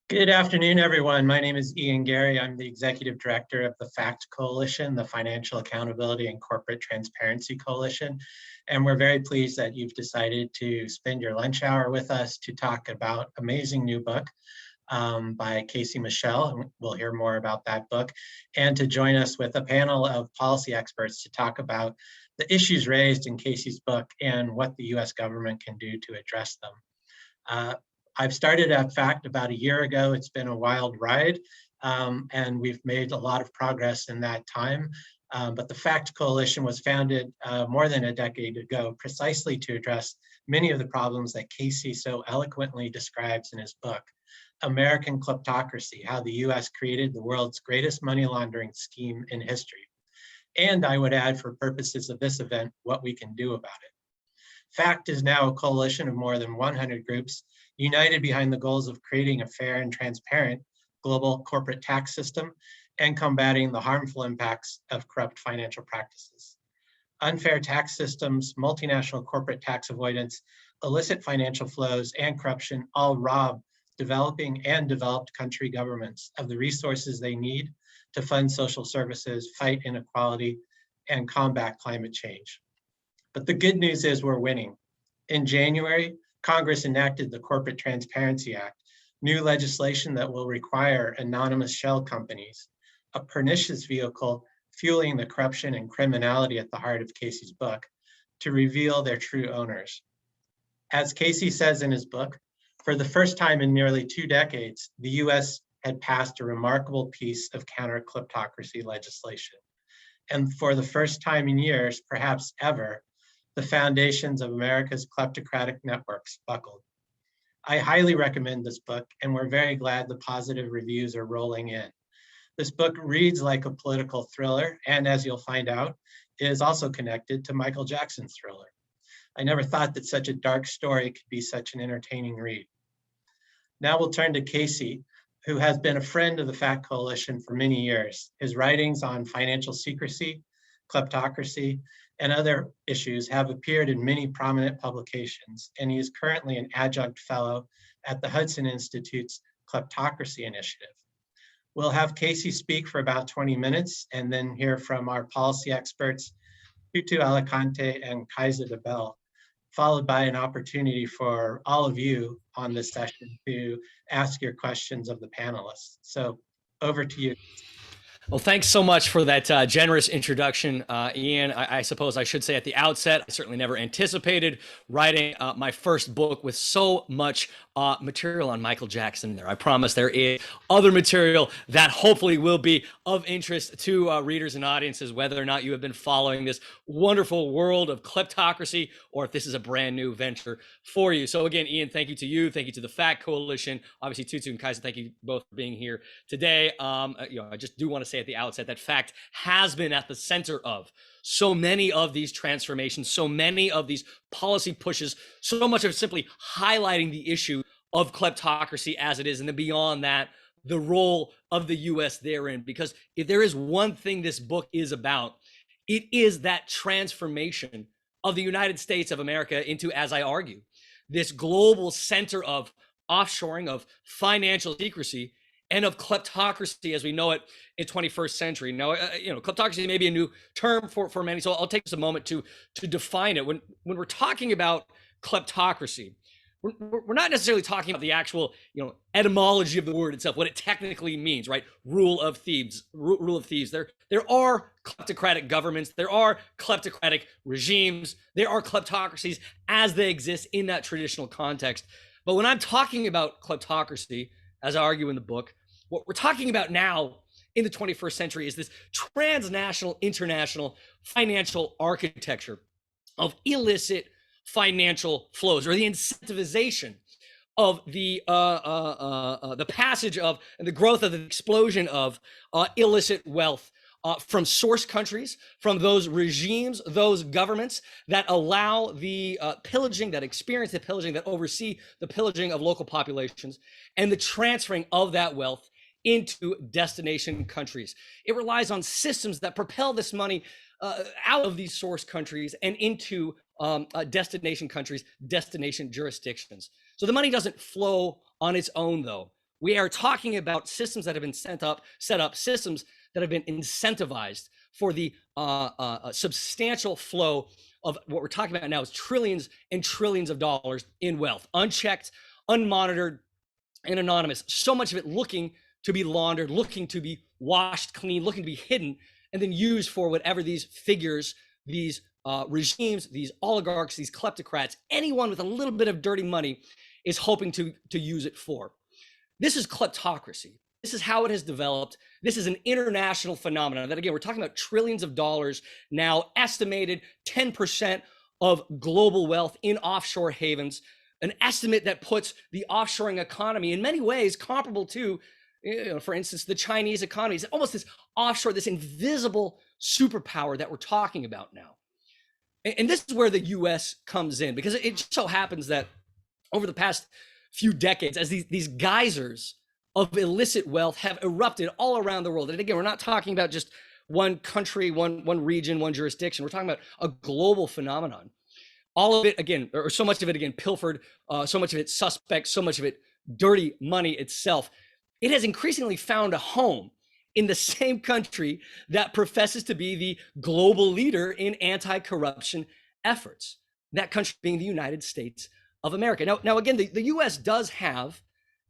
Good afternoon, everyone. My name is Ian Gary. I'm the Executive Director of the FACT Coalition, the Financial Accountability and Corporate Transparency Coalition. And we're very pleased that you've decided to spend your lunch hour with us to talk about an amazing new book by Michel, and we'll hear more about that book, and to join us with a panel of policy experts to talk about the issues raised in Casey's book and what the US government can do to address them. I've started at FACT about a year ago. It's been a wild ride, and we've made a lot of progress in that time. But the FACT Coalition was founded more than a decade ago, precisely to address many of the problems that Casey so eloquently describes in his book, American Kleptocracy, how the US created the world's greatest money laundering scheme in history. And I would add, for purposes of this event, what we can do about it. FACT is now a coalition of more than 100 groups united behind the goals of creating a fair and transparent global corporate tax system and combating the harmful impacts of corrupt financial practices. Unfair tax systems, multinational corporate tax avoidance, illicit financial flows, and corruption all rob developing and developed country governments of the resources they need to fund social services, fight inequality, and combat climate change. But the good news is we're winning. In January, Congress enacted the Corporate Transparency Act, new legislation that will require anonymous shell companies, a pernicious vehicle fueling the corruption and criminality at the heart of Casey's book, to reveal their true owners. As Casey says in his book, for the first time in nearly 2 decades, the US had passed a remarkable piece of counter-kleptocracy legislation. And for the first time in years, perhaps ever, the foundations of America's kleptocratic networks buckled. I highly recommend this book, and we're very glad the positive reviews are rolling in. This book reads like a political thriller, and as you'll find out, is also connected to Michael Jackson's Thriller. I never thought that such a dark story could be such an entertaining read. Now we'll turn to Casey, who has been a friend of the FACT Coalition for many years. His writings on financial secrecy, kleptocracy, and other issues have appeared in many prominent publications, and he is currently an adjunct fellow at the Hudson Institute's Kleptocracy Initiative. We'll have Casey speak for about 20 minutes and then hear from our policy experts, Tutu Alicante and Kaisa de Bell, followed by an opportunity for all of you on this session to ask your questions of the panelists. So over to you. Well, thanks so much for that generous introduction, Ian. I suppose I should say at the outset, I certainly never anticipated writing my first book with so much material on Michael Jackson there. I promise there is other material that hopefully will be of interest to readers and audiences, whether or not you have been following this wonderful world of kleptocracy or if this is a brand new venture for you. So again, Ian, thank you to you. Thank you to the FACT Coalition. Obviously, Tutu and Kaisa, thank you both for being here today. I just do want to say at the outset that FACT has been at the center of so many of these transformations, so many of these policy pushes, so much of simply highlighting the issue of kleptocracy as it is, and then beyond that, the role of the US therein. Because if there is one thing this book is about, it is that transformation of the United States of America into, as I argue, this global center of offshoring, of financial secrecy, and of kleptocracy as we know it in 21st century. Now, kleptocracy may be a new term for many, so I'll take just a moment to define it. When we're talking about kleptocracy, we're not necessarily talking about the actual, etymology of the word itself, what it technically means, right? Rule of thieves. There are kleptocratic governments, there are kleptocratic regimes, there are kleptocracies as they exist in that traditional context. But when I'm talking about kleptocracy, as I argue in the book, what we're talking about now in the 21st century is this transnational, international financial architecture of illicit financial flows, or the incentivization of the passage of and the growth of the explosion of illicit wealth from source countries, from those regimes, those governments that allow the pillaging, that experience the pillaging, that oversee the pillaging of local populations, and the transferring of that wealth into destination countries. It relies on systems that propel this money out of these source countries and into destination countries, destination jurisdictions. So the money doesn't flow on its own, though. We are talking about systems that have been set up, systems that have been incentivized for the substantial flow of what we're talking about now is trillions and trillions of dollars in wealth, unchecked, unmonitored, and anonymous. So much of it looking to be laundered, looking to be washed clean, looking to be hidden, and then used for whatever these figures, these regimes, these oligarchs, these kleptocrats, anyone with a little bit of dirty money is hoping to use it for. This is kleptocracy. This is how it has developed. This is an international phenomenon that, again, we're talking about trillions of dollars now, estimated 10% of global wealth in offshore havens, an estimate that puts the offshoring economy in many ways comparable to, for instance, the Chinese economy. It's almost this offshore, this invisible superpower that we're talking about now. And this is where the US comes in, because it just so happens that over the past few decades, as these geysers of illicit wealth have erupted all around the world. And again, we're not talking about just one country, one region, one jurisdiction. We're talking about a global phenomenon. All of it, again, or so much of it, again, pilfered, so much of it suspect, so much of it dirty money itself. It has increasingly found a home in the same country that professes to be the global leader in anti-corruption efforts, that country being the United States of America. Now again, the US does have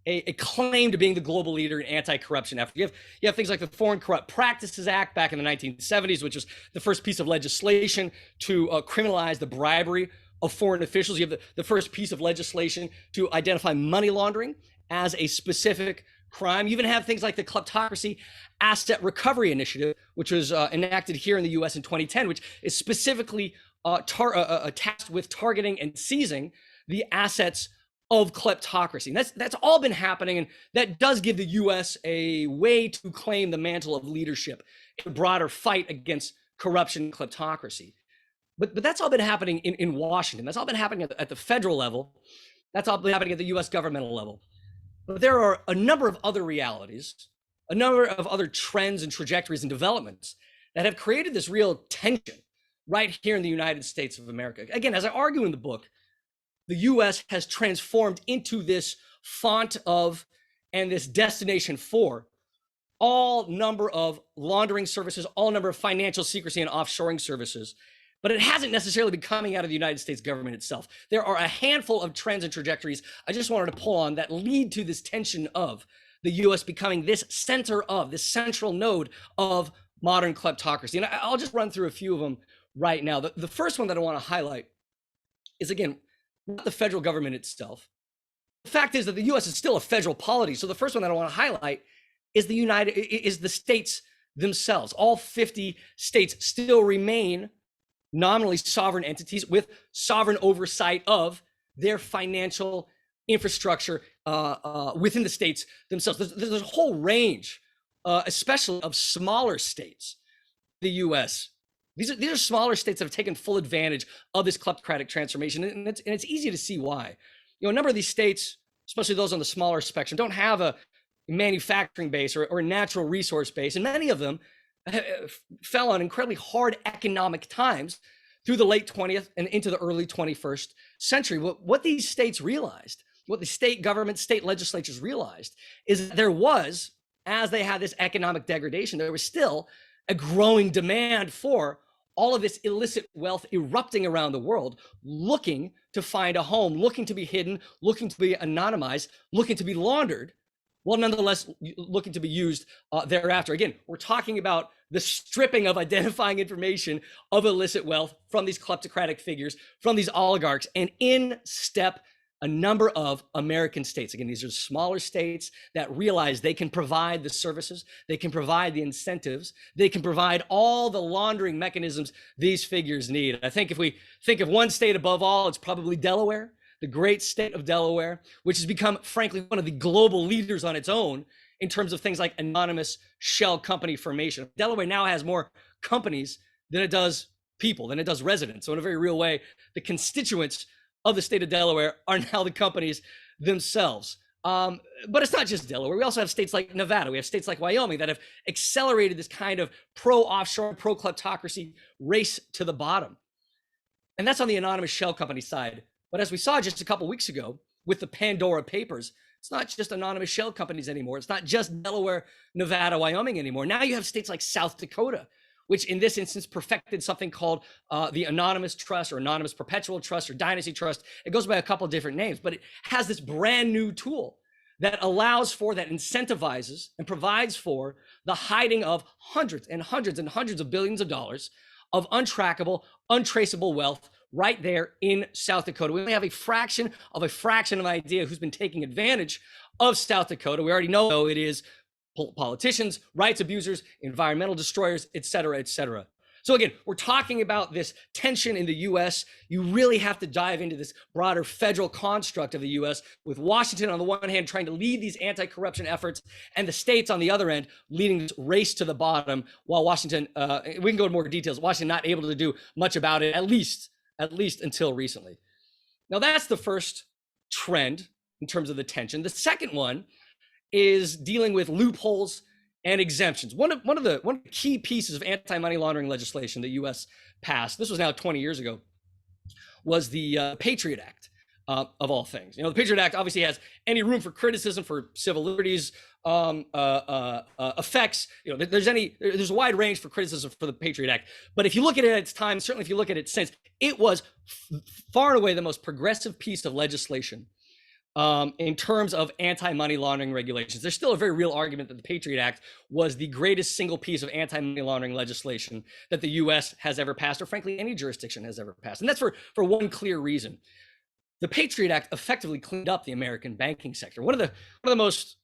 a claim to being the global leader in anti-corruption effort. You have things like the Foreign Corrupt Practices Act back in the 1970s, which was the first piece of legislation to criminalize the bribery of foreign officials. You have the first piece of legislation to identify money laundering as a specific crime. You even have things like the Kleptocracy Asset Recovery Initiative, which was enacted here in the US in 2010, which is specifically tasked with targeting and seizing the assets of kleptocracy. And that's all been happening, and that does give the US a way to claim the mantle of leadership in a broader fight against corruption and kleptocracy. But that's all been happening in Washington. That's all been happening at the federal level. That's all been happening at the US governmental level. But there are a number of other realities, a number of other trends and trajectories and developments that have created this real tension right here in the United States of America. Again, as I argue in the book, the US has transformed into this font of and this destination for all number of laundering services, all number of financial secrecy and offshoring services, but it hasn't necessarily been coming out of the United States government itself. There are a handful of trends and trajectories I just wanted to pull on that lead to this tension of the US becoming this center of, this central node of modern kleptocracy. And I'll just run through a few of them right now. The first one that I want to highlight is, again, not the federal government itself. The fact is that the US is still a federal polity. So the first one that I want to highlight is the states themselves. All 50 states still remain nominally sovereign entities with sovereign oversight of their financial infrastructure within the states themselves. There's a whole range, especially of smaller states, the US. These are smaller states that have taken full advantage of this kleptocratic transformation, and it's easy to see why. A number of these states, especially those on the smaller spectrum, don't have a manufacturing base or a natural resource base, and many of them fell on incredibly hard economic times through the late 20th and into the early 21st century. What these states realized, what the state government, state legislatures realized, is that there was, as they had this economic degradation, there was still a growing demand for all of this illicit wealth erupting around the world, looking to find a home, looking to be hidden, looking to be anonymized, looking to be laundered, while nonetheless looking to be used thereafter. Again, we're talking about the stripping of identifying information of illicit wealth from these kleptocratic figures, from these oligarchs, and in step a number of American states. Again, these are smaller states that realize they can provide the services, they can provide the incentives, they can provide all the laundering mechanisms these figures need. I think if we think of one state above all, it's probably Delaware, the great state of Delaware, which has become, frankly, one of the global leaders on its own in terms of things like anonymous shell company formation. Delaware now has more companies than it does people, than it does residents. So in a very real way, the constituents of the state of Delaware are now the companies themselves. But it's not just Delaware. We also have states like Nevada. We have states like Wyoming that have accelerated this kind of pro-offshore, pro-kleptocracy race to the bottom. And that's on the anonymous shell company side. But as we saw just a couple of weeks ago with the Pandora Papers, it's not just anonymous shell companies anymore. It's not just Delaware, Nevada, Wyoming anymore. Now you have states like South Dakota, which in this instance perfected something called the Anonymous Trust or Anonymous Perpetual Trust or Dynasty Trust. It goes by a couple of different names, but it has this brand new tool that allows for, that incentivizes and provides for the hiding of hundreds and hundreds and hundreds of billions of dollars of untrackable, untraceable wealth right there in South Dakota. We only have a fraction of an idea who's been taking advantage of South Dakota. We already know it is politicians, rights abusers, environmental destroyers, et cetera, et cetera. So again, we're talking about this tension in the US. You really have to dive into this broader federal construct of the US, with Washington on the one hand trying to lead these anti-corruption efforts and the states on the other end leading this race to the bottom, while Washington, we can go into more details, Washington not able to do much about it, at least until recently. Now that's the first trend in terms of the tension. The second one is dealing with loopholes and exemptions. One of the key pieces of anti-money laundering legislation the U.S. passed, this was now 20 years ago, was the Patriot Act, of all things. You know, the Patriot Act obviously has any room for criticism for civil liberties effects. You know, there's a wide range for criticism for the Patriot Act. But if you look at it at its time, certainly if you look at it since, it was far and away the most progressive piece of legislation in terms of anti-money laundering regulations. There's still a very real argument that the Patriot Act was the greatest single piece of anti-money laundering legislation that the U.S. has ever passed, or frankly, any jurisdiction has ever passed. And that's for one clear reason. The Patriot Act effectively cleaned up the American banking sector. One of the most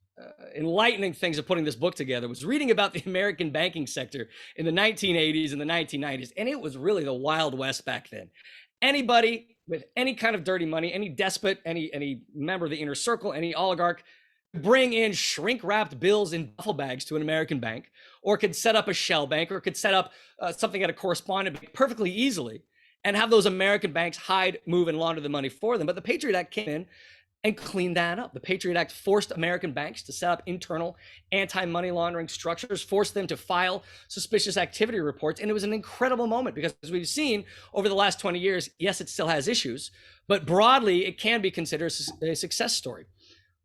enlightening things of putting this book together was reading about the American banking sector in the 1980s and the 1990s. And it was really the Wild West back then. Anybody with any kind of dirty money, any despot, any member of the inner circle, any oligarch, bring in shrink-wrapped bills in duffel bags to an American bank, or could set up a shell bank, or could set up something at a correspondent bank perfectly easily and have those American banks hide, move, and launder the money for them. But the Patriot Act came in and cleaned that up. The Patriot Act forced American banks to set up internal anti-money laundering structures, forced them to file suspicious activity reports. And it was an incredible moment because, as we've seen over the last 20 years, yes, it still has issues, but broadly, it can be considered a success story.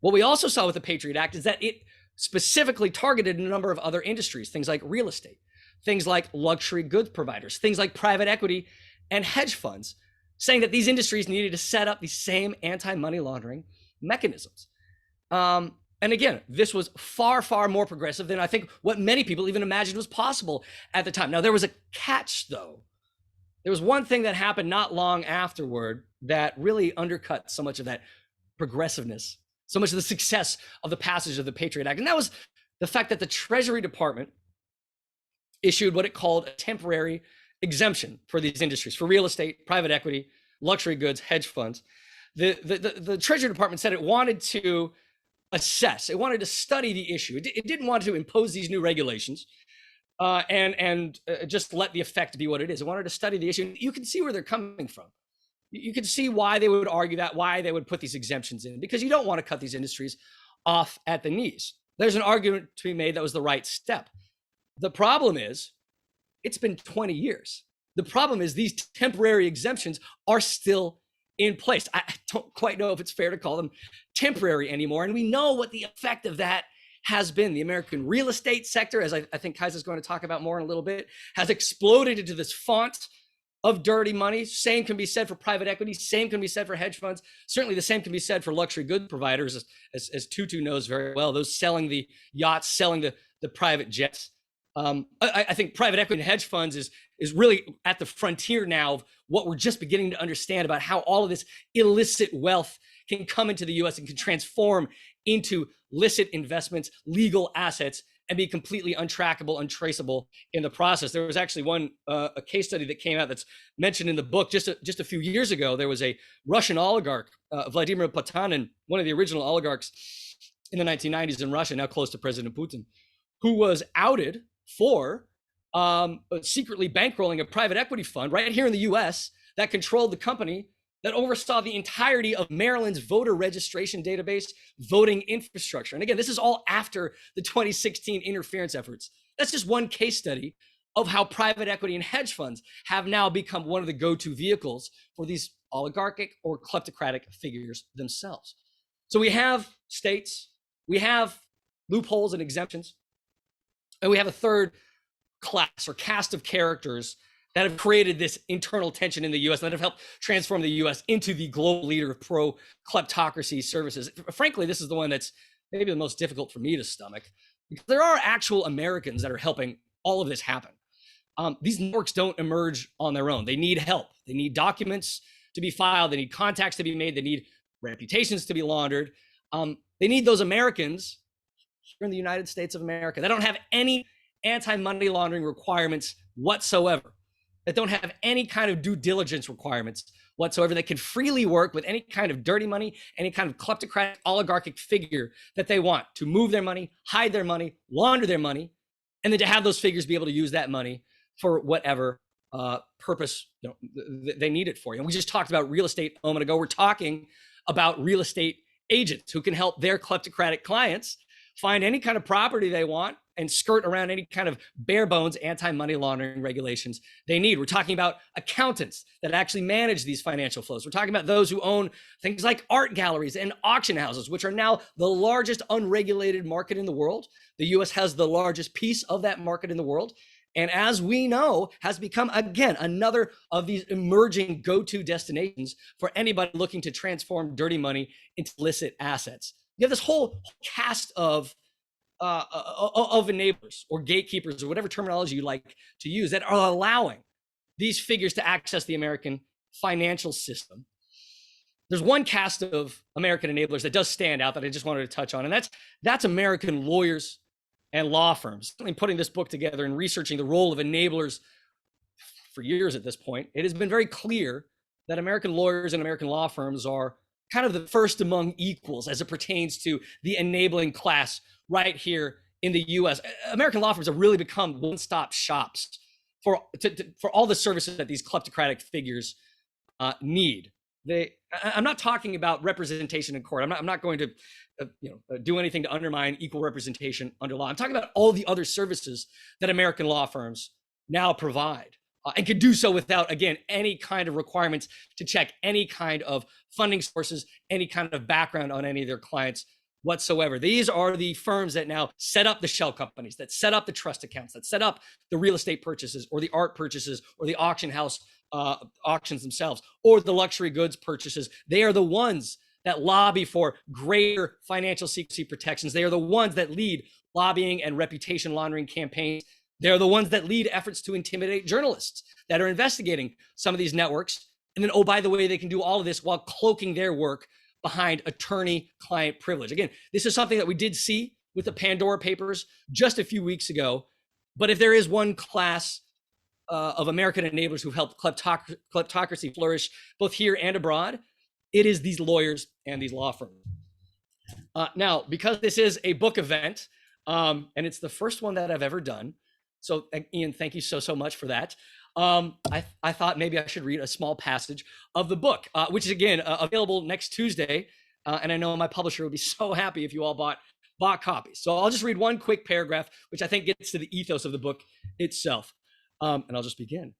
What we also saw with the Patriot Act is that it specifically targeted a number of other industries, things like real estate, things like luxury goods providers, things like private equity and hedge funds, saying that these industries needed to set up the same anti-money laundering mechanisms. And again, this was far, far more progressive than I think what many people even imagined was possible at the time. Now, there was a catch, though. There was one thing that happened not long afterward that really undercut so much of that progressiveness, so much of the success of the passage of the Patriot Act. And that was the fact that the Treasury Department issued what it called a temporary exemption for these industries, for real estate, private equity, luxury goods, hedge funds. The Treasury Department said it wanted to assess, it wanted to study the issue. It didn't want to impose these new regulations and just let the effect be what it is. It wanted to study the issue. You can see where they're coming from. You can see why they would argue that, why they would put these exemptions in, because you don't want to cut these industries off at the knees. There's an argument to be made that was the right step. The problem is, it's been 20 years. The problem is these temporary exemptions are still in place. I don't quite know if it's fair to call them temporary anymore. And we know what the effect of that has been. The American real estate sector, as I think Kaiser's going to talk about more in a little bit, has exploded into this font of dirty money. Same can be said for private equity. Same can be said for hedge funds. Certainly the same can be said for luxury goods providers, as Tutu knows very well, those selling the yachts, selling the private jets. I think private equity and hedge funds is really at the frontier now of what we're just beginning to understand about how all of this illicit wealth can come into the US and can transform into licit investments, legal assets, and be completely untrackable, untraceable in the process. There was actually a case study that came out that's mentioned in the book just a few years ago. There was a Russian oligarch, Vladimir Potanin, one of the original oligarchs in the 1990s in Russia, now close to President Putin, who was outed for secretly bankrolling a private equity fund right here in the US that controlled the company that oversaw the entirety of Maryland's voter registration database voting infrastructure. And again, this is all after the 2016 interference efforts. That's just one case study of how private equity and hedge funds have now become one of the go-to vehicles for these oligarchic or kleptocratic figures themselves. So we have states, we have loopholes and exemptions, and we have a third class or cast of characters that have created this internal tension in the US that have helped transform the US into the global leader of pro-kleptocracy services. Frankly, this is the one that's maybe the most difficult for me to stomach, because there are actual Americans that are helping all of this happen. These networks don't emerge on their own. They need help. They need documents to be filed. They need contacts to be made. They need reputations to be laundered. They need those Americans here in the United States of America that don't have any anti-money laundering requirements whatsoever, that don't have any kind of due diligence requirements whatsoever, that can freely work with any kind of dirty money, any kind of kleptocratic oligarchic figure that they want to move their money, hide their money, launder their money, and then to have those figures be able to use that money for whatever purpose they need it for. And we just talked about real estate a moment ago. We're talking about real estate agents who can help their kleptocratic clients find any kind of property they want and skirt around any kind of bare bones anti-money laundering regulations they need. We're talking about accountants that actually manage these financial flows. We're talking about those who own things like art galleries and auction houses, which are now the largest unregulated market in the world. The US has the largest piece of that market in the world. And as we know, has become, again, another of these emerging go-to destinations for anybody looking to transform dirty money into illicit assets. You have this whole cast of enablers or gatekeepers or whatever terminology you like to use that are allowing these figures to access the American financial system. There's one cast of American enablers that does stand out that I just wanted to touch on, and that's American lawyers and law firms. In putting this book together and researching the role of enablers for years at this point, it has been very clear that American lawyers and American law firms are kind of the first among equals as it pertains to the enabling class right here in the US. American law firms have really become one-stop shops for all the services that these kleptocratic figures need. I'm not talking about representation in court. I'm not going to do anything to undermine equal representation under law. I'm talking about all the other services that American law firms now provide and can do so without, again, any kind of requirements to check any kind of funding sources, any kind of background on any of their clients whatsoever. These are the firms that now set up the shell companies, that set up the trust accounts, that set up the real estate purchases or the art purchases or the auction house auctions themselves or the luxury goods purchases. They are the ones that lobby for greater financial secrecy protections. They are the ones that lead lobbying and reputation laundering campaigns. They're the ones that lead efforts to intimidate journalists that are investigating some of these networks. And then, oh, by the way, they can do all of this while cloaking their work behind attorney-client privilege. Again, this is something that we did see with the Pandora Papers just a few weeks ago. But if there is one class of American enablers who've helped kleptocracy flourish both here and abroad, it is these lawyers and these law firms. Now, because this is a book event, and it's the first one that I've ever done, so Ian, thank you so much for that. I thought maybe I should read a small passage of the book, which is again available next Tuesday. And I know my publisher would be so happy if you all bought copies. So I'll just read one quick paragraph, which I think gets to the ethos of the book itself. And I'll just begin.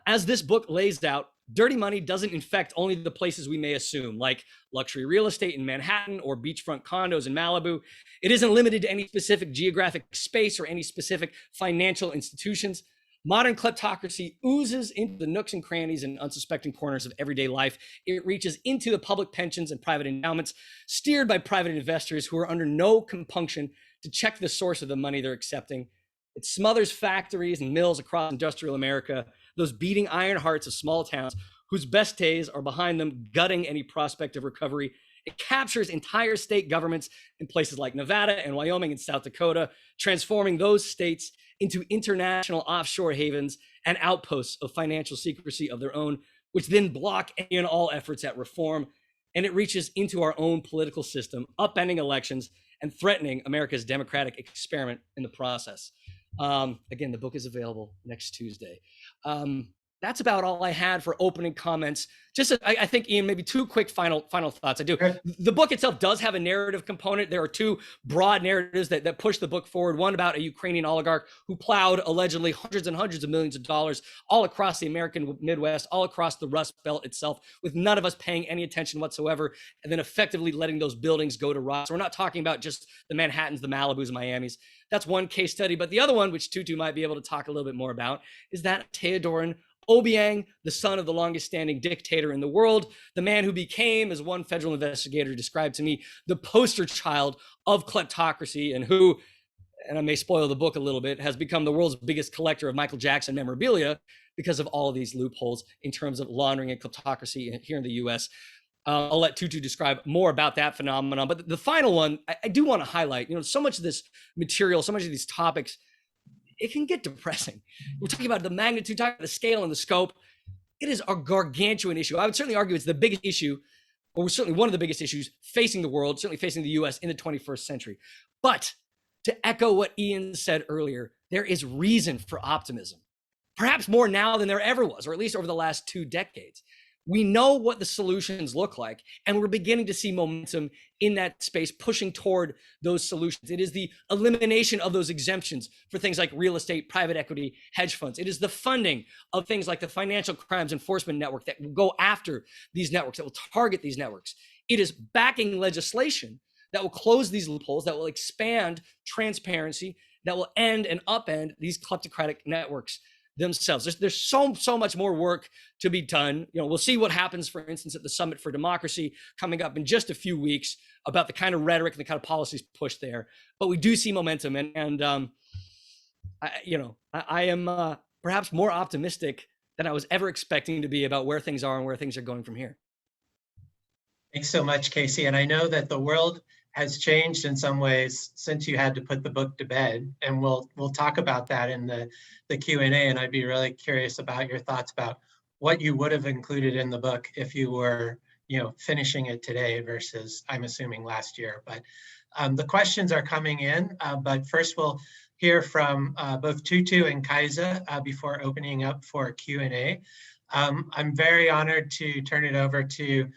As this book lays out, dirty money doesn't infect only the places we may assume, like luxury real estate in Manhattan or beachfront condos in Malibu. It isn't limited to any specific geographic space or any specific financial institutions. Modern kleptocracy oozes into the nooks and crannies and unsuspecting corners of everyday life. It reaches into the public pensions and private endowments, steered by private investors who are under no compunction to check the source of the money they're accepting. It smothers factories and mills across industrial America, those beating iron hearts of small towns whose best days are behind them, gutting any prospect of recovery. It captures entire state governments in places like Nevada and Wyoming and South Dakota, transforming those states into international offshore havens and outposts of financial secrecy of their own, which then block any and all efforts at reform. And it reaches into our own political system, upending elections and threatening America's democratic experiment in the process. Again, the book is available next Tuesday. That's about all I had for opening comments. Just, I think, Ian, maybe two quick final thoughts. I do. The book itself does have a narrative component. There are two broad narratives that push the book forward. One about a Ukrainian oligarch who plowed allegedly hundreds and hundreds of millions of dollars all across the American Midwest, all across the Rust Belt itself, with none of us paying any attention whatsoever, and then effectively letting those buildings go to rot. So we're not talking about just the Manhattans, the Malibus, and Miamis. That's one case study. But the other one, which Tutu might be able to talk a little bit more about, is that Teodoran Obiang, the son of the longest standing dictator in the world, the man who became, as one federal investigator described to me, the poster child of kleptocracy, and who, and I may spoil the book a little bit, has become the world's biggest collector of Michael Jackson memorabilia because of all of these loopholes in terms of laundering and kleptocracy here in the US. I'll let Tutu describe more about that phenomenon. But the final one, I do want to highlight, so much of this material, so much of these topics, it can get depressing. We're talking about the magnitude, talking about the scale and the scope. It is a gargantuan issue. I would certainly argue it's the biggest issue, or certainly one of the biggest issues facing the world, certainly facing the US in the 21st century. But to echo what Ian said earlier, there is reason for optimism, perhaps more now than there ever was, or at least over the last 2 decades. We know what the solutions look like, and we're beginning to see momentum in that space pushing toward those solutions. It is the elimination of those exemptions for things like real estate, private equity, hedge funds. It is the funding of things like the Financial Crimes Enforcement Network that will go after these networks, that will target these networks. It is backing legislation that will close these loopholes, that will expand transparency, that will end and upend these kleptocratic networks themselves. There's so much more work to be done. We'll see what happens, for instance, at the Summit for Democracy coming up in just a few weeks about the kind of rhetoric and the kind of policies pushed there. But we do see momentum, and I am perhaps more optimistic than I was ever expecting to be about where things are and where things are going from here. Thanks so much, Casey. And I know that the world has changed in some ways since you had to put the book to bed, and we'll talk about that in the Q&A. And I'd be really curious about your thoughts about what you would have included in the book if you were, finishing it today versus, I'm assuming, last year. But the questions are coming in. But first, we'll hear from both Tutu and Kaisa before opening up for Q&A. I'm very honored to turn it over to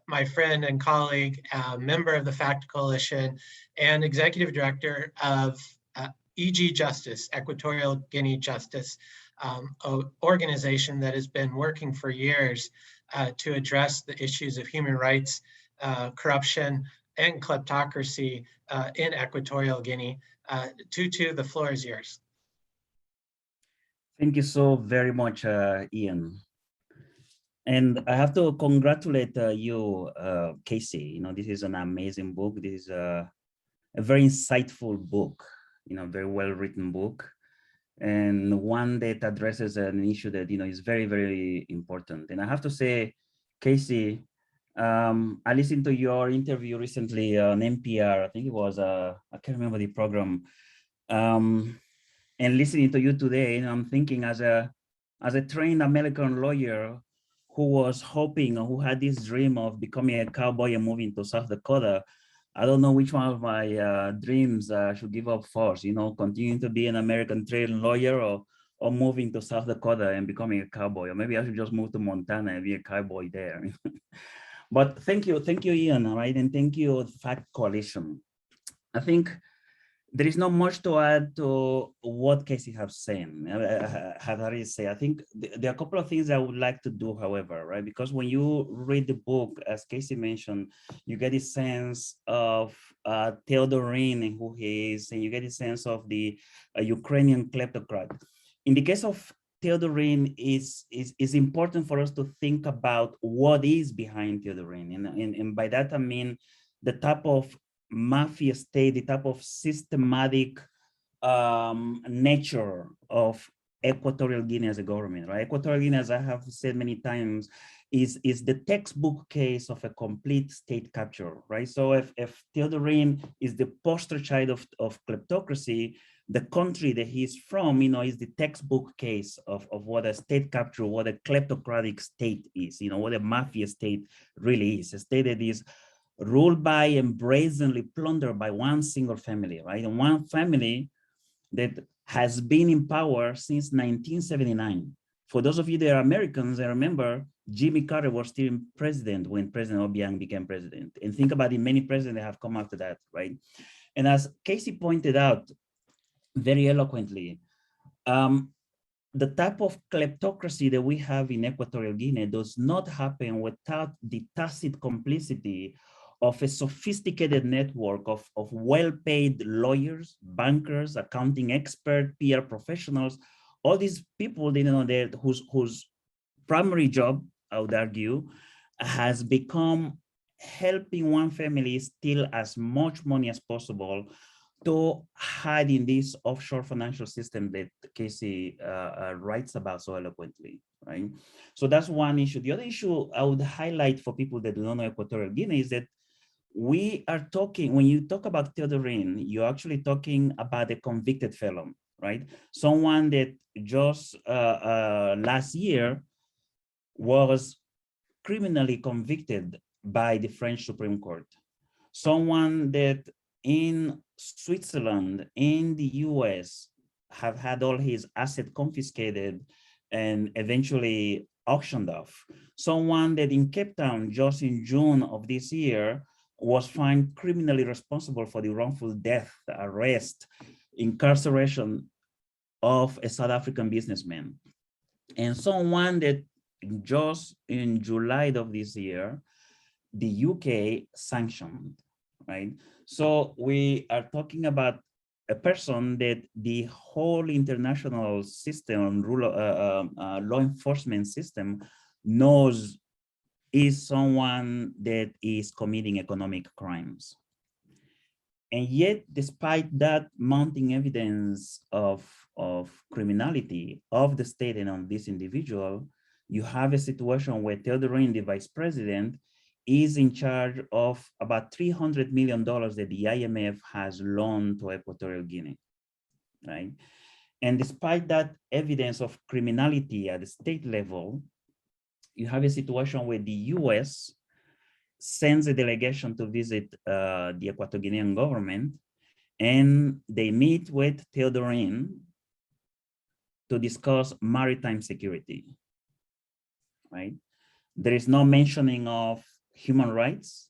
my friend and colleague, member of the FACT Coalition and executive director of EG Justice, Equatorial Guinea Justice, organization that has been working for years to address the issues of human rights, corruption, and kleptocracy in Equatorial Guinea. Tutu, the floor is yours. Thank you so very much, Ian. And I have to congratulate you, Casey. This is an amazing book. This is a very insightful book, very well-written book, and one that addresses an issue that, is very, very important. And I have to say, Casey, I listened to your interview recently on NPR. I think it was, I can't remember the program. And listening to you today, I'm thinking as a trained American lawyer, who was hoping, or who had this dream of becoming a cowboy and moving to South Dakota, I don't know which one of my dreams I should give up first, continuing to be an American trained lawyer or moving to South Dakota and becoming a cowboy, or maybe I should just move to Montana and be a cowboy there. But thank you, Ian, all right? And thank you, FACT Coalition. I think there is not much to add to what Casey has said. I think there are a couple of things I would like to do, however, right? Because when you read the book, as Casey mentioned, you get a sense of Teodoran and who he is, and you get a sense of the Ukrainian kleptocrat. In the case of Teodoran, is important for us to think about what is behind Teodoran. And by that, I mean the type of mafia state, the type of systematic nature of Equatorial Guinea as a government, right? Equatorial Guinea, as I have said many times, is the textbook case of a complete state capture, right? So if Teodoran is the poster child of kleptocracy, the country that he's from, is the textbook case of what a state capture, what a kleptocratic state is, what a mafia state really is, a state that is ruled by and brazenly plundered by one single family, right? And one family that has been in power since 1979. For those of you that are Americans, I remember Jimmy Carter was still president when President Obiang became president. And think about the many presidents that have come after that, right? And as Casey pointed out very eloquently, the type of kleptocracy that we have in Equatorial Guinea does not happen without the tacit complicity of a sophisticated network of well-paid lawyers, bankers, accounting experts, PR professionals, all these people, you know, whose primary job, I would argue, has become helping one family steal as much money as possible to hide in this offshore financial system that Casey writes about so eloquently, right? So that's one issue. The other issue I would highlight for people that do not know Equatorial Guinea is that we are talking, when you talk about Teodoran, you're actually talking about a convicted felon, right? Someone that just last year was criminally convicted by the French Supreme Court. Someone that in Switzerland, in the US, have had all his assets confiscated and eventually auctioned off. Someone that in Cape Town, just in June of this year, was found criminally responsible for the wrongful death, arrest, incarceration of a South African businessman. And someone that just in July of this year, the UK sanctioned, right? So we are talking about a person that the whole international system, law enforcement system knows is someone that is committing economic crimes. And yet, despite that mounting evidence of criminality of the state and on this individual, you have a situation where Teodoran, the vice president, is in charge of about $300 million that the IMF has loaned to Equatorial Guinea, right? And despite that evidence of criminality at the state level, you have a situation where the US sends a delegation to visit the Equatorial Guinean government, and they meet with Teodoran to discuss maritime security, right? There is no mentioning of human rights.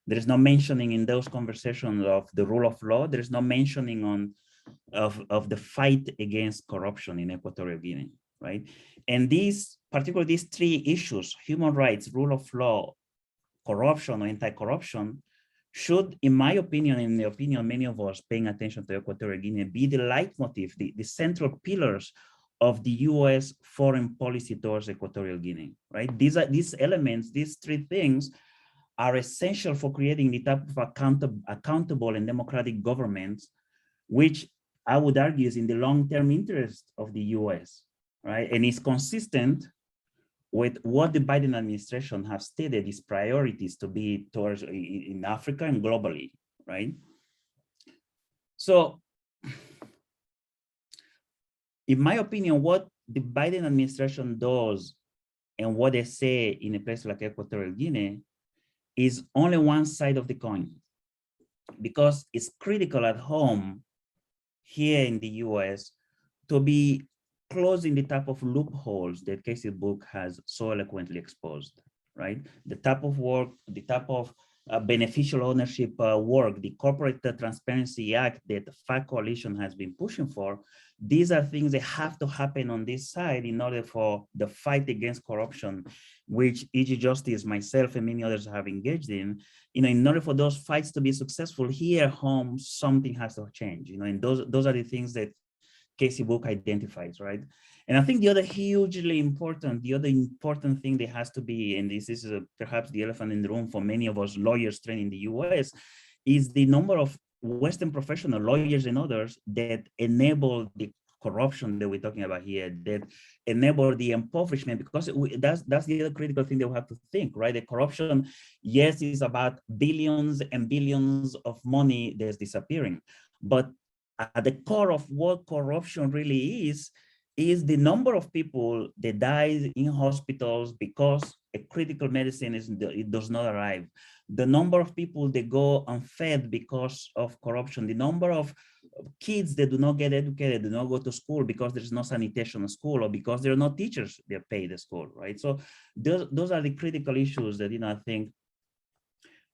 There is no mentioning in those conversations of the rule of law. There is no mentioning of the fight against corruption in Equatorial Guinea, right? And particularly these three issues, human rights, rule of law, corruption or anti-corruption, should, in my opinion, in the opinion of many of us paying attention to Equatorial Guinea, be the leitmotif, the central pillars of the US foreign policy towards Equatorial Guinea, right? These elements, these three things are essential for creating the type of accountable and democratic governments, which I would argue is in the long-term interest of the US, right? And is consistent with what the Biden administration have stated its priorities to be towards in Africa and globally, right? So, in my opinion, what the Biden administration does and what they say in a place like Equatorial Guinea is only one side of the coin, because it's critical at home here in the US to be closing the type of loopholes that Casey's book has so eloquently exposed, right? The type of work, the type of beneficial ownership work, the Corporate Transparency Act that the FACT Coalition has been pushing for, these are things that have to happen on this side in order for the fight against corruption, which E.G. Justice, myself, and many others have engaged in, in order for those fights to be successful here at home, something has to change, and those are the things that Casey book identifies, right? And I think the other important thing that has to be, and this is perhaps the elephant in the room for many of us lawyers trained in the US, is the number of Western professional lawyers and others that enable the corruption that we're talking about here, that enable the impoverishment, because that's the other critical thing that we have to think, right? The corruption, yes, is about billions and billions of money that's disappearing, but at the core of what corruption really is the number of people that die in hospitals because a critical medicine it does not arrive. The number of people that go unfed because of corruption, the number of kids that do not get educated, do not go to school because there's no sanitation in school, or because there are no teachers that are paid at school, right? So those are the critical issues that, I think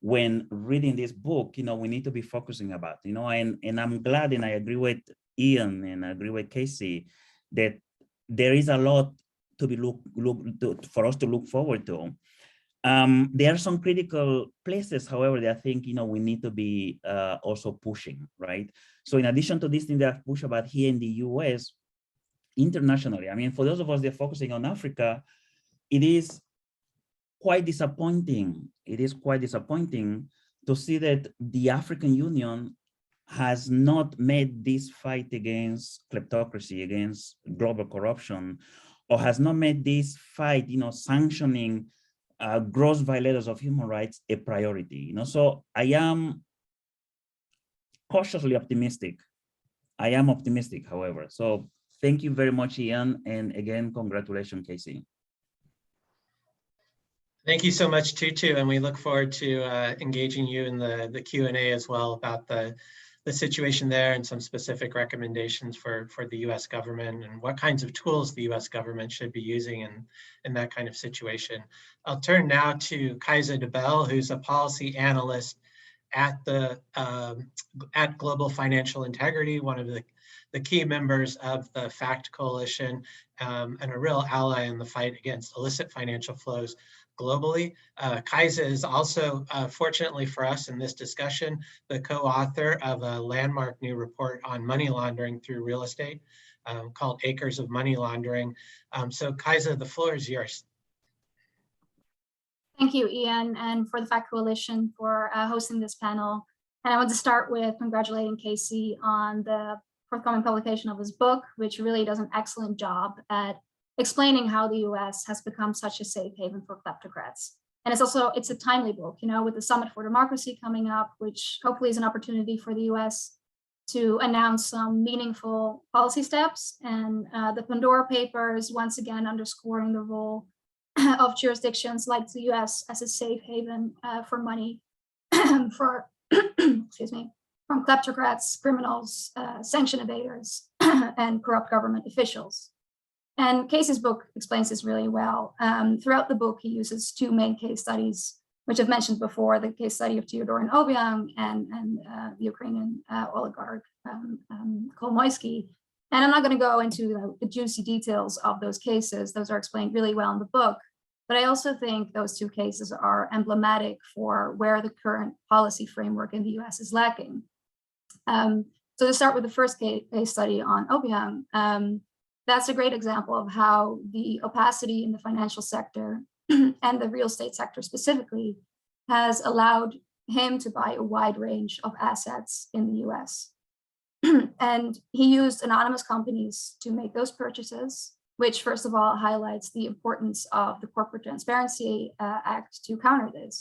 when reading this book, we need to be focusing about, and I'm glad, and I agree with Ian and I agree with Casey, that there is a lot to be for us to look forward to. There are some critical places, however, that I think, we need to be also pushing, right? So in addition to this thing that I've pushed about here in the US, internationally, I mean, for those of us that are focusing on Africa, it is quite disappointing. It is quite disappointing to see that the African Union has not made this fight against kleptocracy, against global corruption, or has not made this fight, sanctioning gross violators of human rights a priority. So I am cautiously optimistic. I am optimistic, however. So thank you very much, Ian, and again, congratulations, Casey. Thank you so much, Tutu, and we look forward to engaging you in the Q&A as well about the situation there and some specific recommendations for the US government and what kinds of tools the US government should be using in that kind of situation. I'll turn now to Kaisa de Bell, who's a policy analyst at Global Financial Integrity, one of the key members of the FACT Coalition, and a real ally in the fight against illicit financial flows globally. Kaisa is also, fortunately for us in this discussion, the co-author of a landmark new report on money laundering through real estate called Acres of Money Laundering. So Kaisa, the floor is yours. Thank you, Ian, and for the FACT Coalition for hosting this panel. And I want to start with congratulating Casey on the forthcoming publication of his book, which really does an excellent job at explaining how the US has become such a safe haven for kleptocrats. And it's a timely book, with the Summit for Democracy coming up, which hopefully is an opportunity for the US to announce some meaningful policy steps. And the Pandora Papers, once again, underscoring the role of jurisdictions like the US as a safe haven for money for, excuse me, from kleptocrats, criminals, sanction evaders, and corrupt government officials. And Casey's book explains this really well. Throughout the book, he uses two main case studies, which I've mentioned before, the case study of Teodoran Obiang and the Ukrainian oligarch Kolomoisky. And I'm not going to go into the juicy details of those cases. Those are explained really well in the book. But I also think those two cases are emblematic for where the current policy framework in the US is lacking. So to start with the first case study on Obiang, that's a great example of how the opacity in the financial sector and the real estate sector specifically has allowed him to buy a wide range of assets in the US. And he used anonymous companies to make those purchases, which first of all highlights the importance of the Corporate Transparency Act to counter this.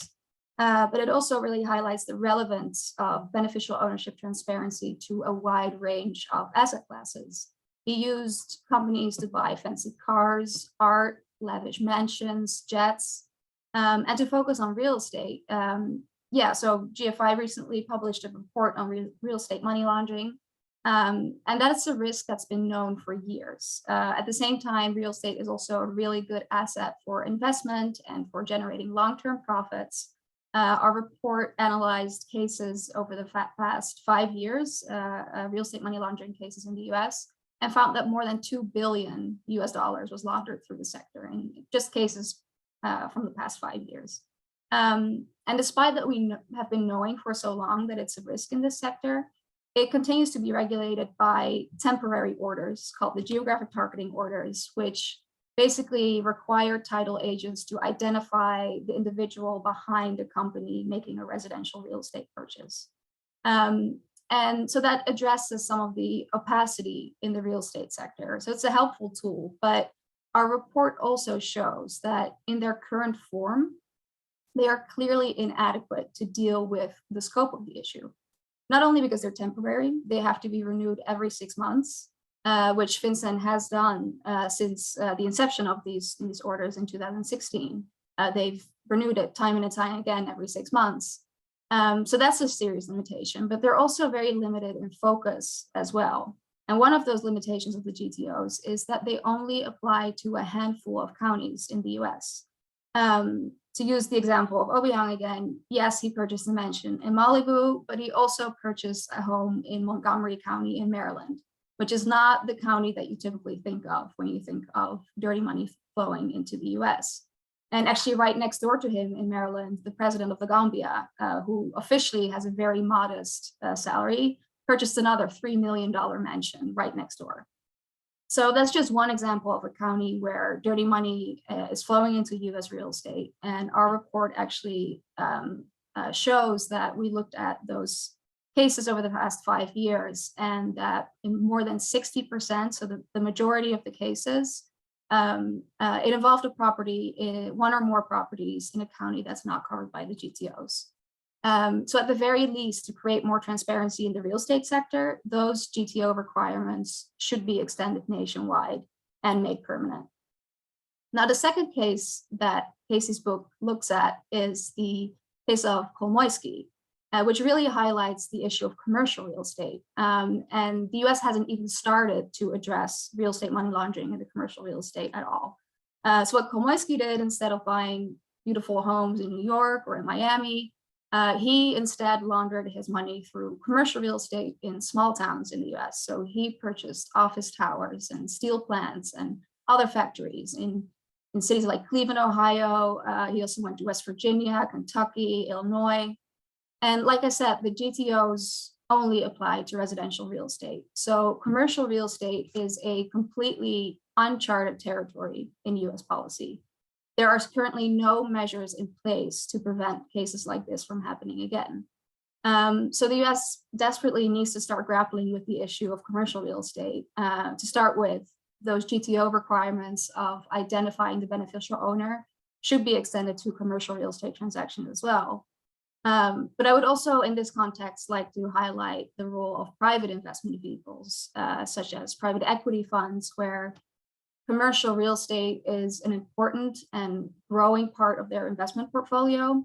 But it also really highlights the relevance of beneficial ownership transparency to a wide range of asset classes. He used companies to buy fancy cars, art, lavish mansions, jets, and to focus on real estate. So GFI recently published a report on real estate money laundering. And that's a risk that's been known for years. At the same time, real estate is also a really good asset for investment and for generating long-term profits. Our report analyzed cases over the past 5 years, real estate money laundering cases in the US, and found that more than $2 billion was laundered through the sector in just cases from the past 5 years. And despite that we have been knowing for so long that it's a risk in this sector, it continues to be regulated by temporary orders called the geographic targeting orders, which basically require title agents to identify the individual behind a company making a residential real estate purchase. And so that addresses some of the opacity in the real estate sector. So it's a helpful tool, but our report also shows that in their current form, they are clearly inadequate to deal with the scope of the issue. Not only because they're temporary, they have to be renewed every 6 months, which FinCEN has done since the inception of these orders in 2016. they've renewed it time and time again every 6 months. So that's a serious limitation, but they're also very limited in focus as well. And one of those limitations of the GTOs is that they only apply to a handful of counties in the US. To use the example of Obiang again, yes, he purchased a mansion in Malibu, but he also purchased a home in Montgomery County in Maryland, which is not the county that you typically think of when you think of dirty money flowing into the US. And actually right next door to him in Maryland, the president of the Gambia, who officially has a very modest salary, purchased another $3 million mansion right next door. So that's just one example of a county where dirty money is flowing into US real estate. And our report actually shows that we looked at those cases over the past 5 years, and that in more than 60%, so the majority of the cases, it involved a property, one or more properties in a county that's not covered by the GTOs. So at the very least, to create more transparency in the real estate sector, those GTO requirements should be extended nationwide and made permanent. Now, the second case that Casey's book looks at is the case of Kolomoisky, which really highlights the issue of commercial real estate. And the US hasn't even started to address real estate money laundering in the commercial real estate at all. So what Kolomoisky did, instead of buying beautiful homes in New York or in Miami, he instead laundered his money through commercial real estate in small towns in the US. So he purchased office towers and steel plants and other factories in cities like Cleveland, Ohio. He also went to West Virginia, Kentucky, Illinois. And like I said, the GTOs only apply to residential real estate. So commercial real estate is a completely uncharted territory in US policy. There are currently no measures in place to prevent cases like this from happening again. So the US desperately needs to start grappling with the issue of commercial real estate. To start with, those GTO requirements of identifying the beneficial owner should be extended to commercial real estate transactions as well. But I would also, in this context, like to highlight the role of private investment vehicles, such as private equity funds, where commercial real estate is an important and growing part of their investment portfolio.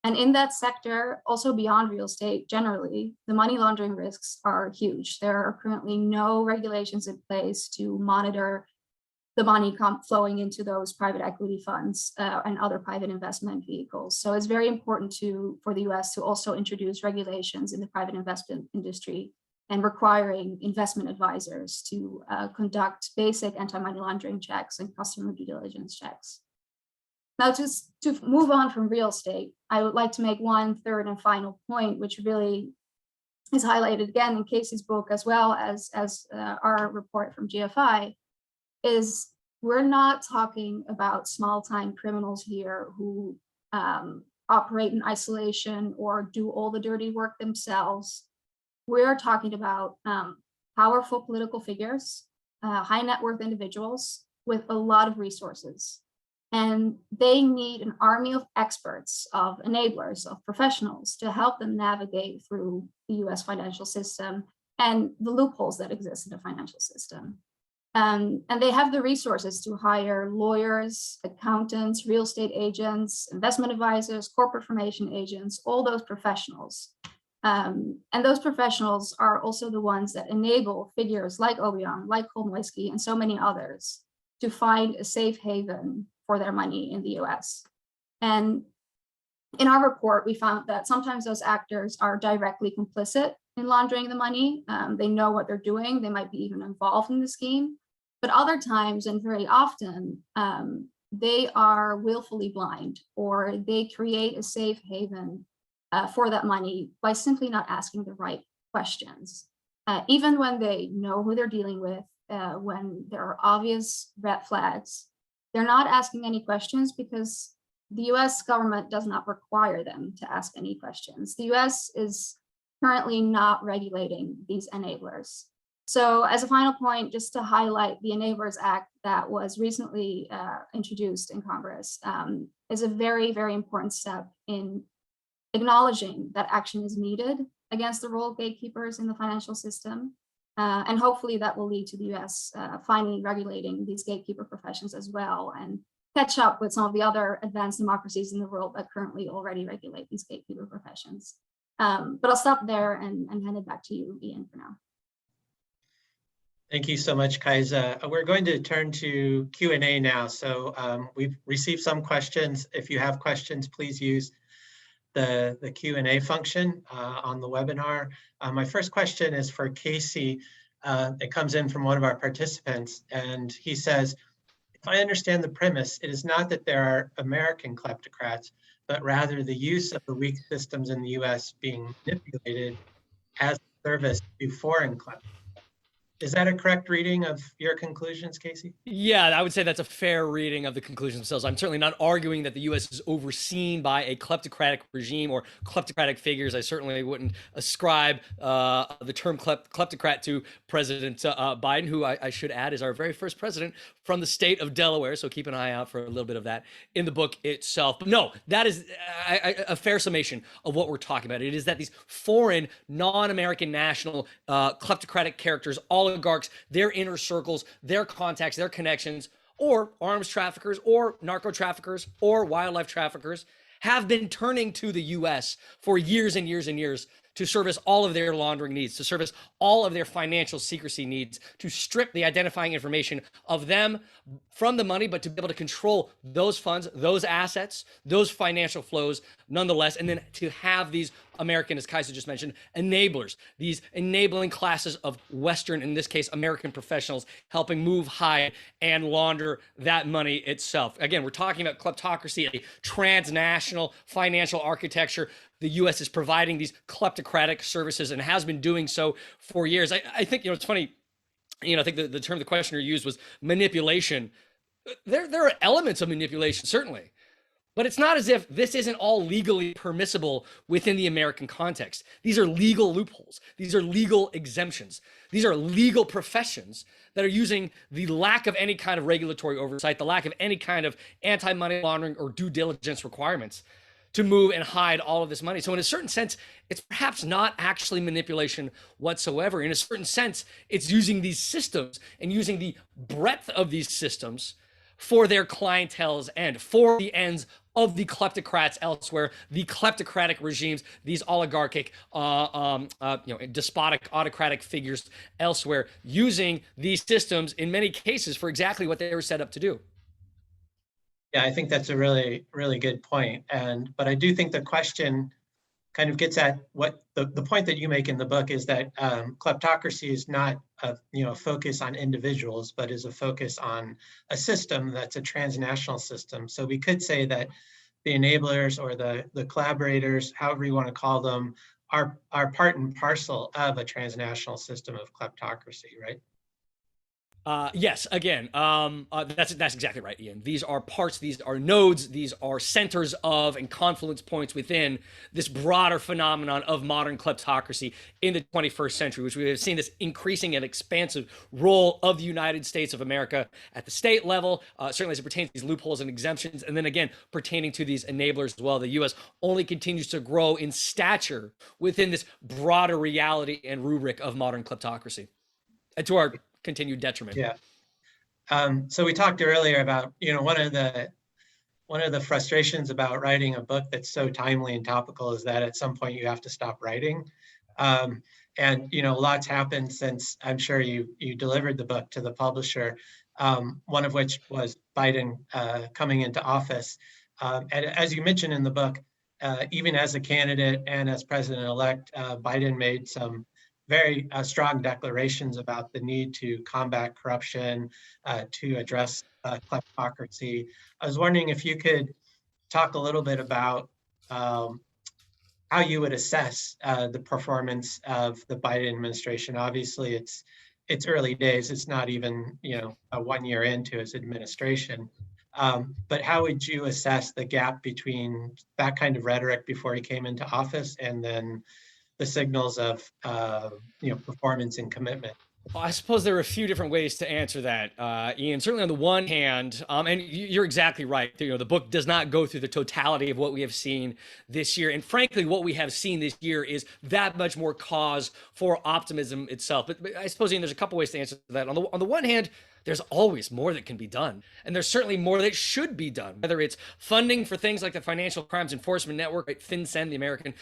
And in that sector, also beyond real estate generally, the money laundering risks are huge. There are currently no regulations in place to monitor the money flowing into those private equity funds and other private investment vehicles. So it's very important for the US to also introduce regulations in the private investment industry and requiring investment advisors to conduct basic anti-money laundering checks and customer due diligence checks. Now, just to move on from real estate, I would like to make one third and final point, which really is highlighted again in Casey's book, as well as our report from GFI, is we're not talking about small-time criminals here who operate in isolation or do all the dirty work themselves. We're talking about powerful political figures, high net worth individuals with a lot of resources. And they need an army of experts, of enablers, of professionals to help them navigate through the US financial system and the loopholes that exist in the financial system. And they have the resources to hire lawyers, accountants, real estate agents, investment advisors, corporate formation agents, all those professionals. And those professionals are also the ones that enable figures like Obiang, like Kolomoisky, and so many others to find a safe haven for their money in the US. And in our report, we found that sometimes those actors are directly complicit in laundering the money. They know what they're doing. They might be even involved in the scheme. But other times, and very often, they are willfully blind, or they create a safe haven for that money by simply not asking the right questions. Even when they know who they're dealing with, when there are obvious red flags, they're not asking any questions because the US government does not require them to ask any questions. The US is currently not regulating these enablers. So as a final point, just to highlight the Enablers Act that was recently introduced in Congress is a very, very important step in acknowledging that action is needed against the role of gatekeepers in the financial system. And hopefully that will lead to the US finally regulating these gatekeeper professions as well, and catch up with some of the other advanced democracies in the world that currently already regulate these gatekeeper professions. But I'll stop there and hand it back to you, Ian, for now. Thank you so much, Kaisa. We're going to turn to Q&A now. So we've received some questions. If you have questions, please use the Q&A function on the webinar. My first question is for Casey. It comes in from one of our participants, and he says, if I understand the premise, it is not that there are American kleptocrats, but rather the use of the weak systems in the US being manipulated as a service to foreign kleptocrats. Is that a correct reading of your conclusions, Casey? Yeah, I would say that's a fair reading of the conclusions themselves. I'm certainly not arguing that the U.S. is overseen by a kleptocratic regime or kleptocratic figures. I certainly wouldn't ascribe the term kleptocrat to President Biden, who I should add is our very first president from the state of Delaware. So keep an eye out for a little bit of that in the book itself. But no, that is a fair summation of what we're talking about. It is that these foreign, non-American national kleptocratic characters, oligarchs, their inner circles, their contacts, their connections, or arms traffickers, or narco traffickers, or wildlife traffickers have been turning to the US for years and years and years to service all of their laundering needs, to service all of their financial secrecy needs, to strip the identifying information of them from the money, but to be able to control those funds, those assets, those financial flows nonetheless, and then to have these American, as Kaisa just mentioned, enablers, these enabling classes of Western, in this case, American professionals, helping move, hide, and launder that money itself. Again, we're talking about kleptocracy, a transnational financial architecture. The U.S. is providing these kleptocratic services and has been doing so for years. I think, it's funny, I think the term the questioner used was manipulation. There are elements of manipulation, certainly. But it's not as if this isn't all legally permissible within the American context. These are legal loopholes. These are legal exemptions. These are legal professions that are using the lack of any kind of regulatory oversight, the lack of any kind of anti-money laundering or due diligence requirements to move and hide all of this money. So in a certain sense, it's perhaps not actually manipulation whatsoever. In a certain sense, it's using these systems and using the breadth of these systems for their clientele's end, for the ends of the kleptocrats elsewhere, the kleptocratic regimes, these oligarchic, despotic, autocratic figures elsewhere, using these systems in many cases for exactly what they were set up to do. Yeah, I think that's a really, really good point. But I do think the question kind of gets at what the point that you make in the book is that kleptocracy is not a focus on individuals, but is a focus on a system that's a transnational system. So we could say that the enablers or the collaborators, however you want to call them, are part and parcel of a transnational system of kleptocracy, right? Yes, again, that's exactly right, Ian. These are parts, these are nodes, these are centers of and confluence points within this broader phenomenon of modern kleptocracy in the 21st century, which we have seen this increasing and expansive role of the United States of America at the state level, certainly as it pertains to these loopholes and exemptions, and then again, pertaining to these enablers as well. The U.S. only continues to grow in stature within this broader reality and rubric of modern kleptocracy, and to our continued detriment. Yeah. So we talked earlier about, one of the frustrations about writing a book that's so timely and topical is that at some point you have to stop writing. And lots happened since I'm sure you delivered the book to the publisher, one of which was Biden coming into office. And as you mentioned in the book, even as a candidate and as president-elect, Biden made some very strong declarations about the need to combat corruption, to address kleptocracy. I was wondering if you could talk a little bit about how you would assess the performance of the Biden administration. Obviously, it's early days. It's not even 1 year into his administration. But how would you assess the gap between that kind of rhetoric before he came into office and then the signals of performance and commitment? Well, I suppose there are a few different ways to answer that, Ian. Certainly on the one hand, and you're exactly right, the book does not go through the totality of what we have seen this year. And frankly, what we have seen this year is that much more cause for optimism itself. But I suppose, Ian, there's a couple ways to answer that. On the one hand, there's always more that can be done. And there's certainly more that should be done, whether it's funding for things like the Financial Crimes Enforcement Network, right, FinCEN, the American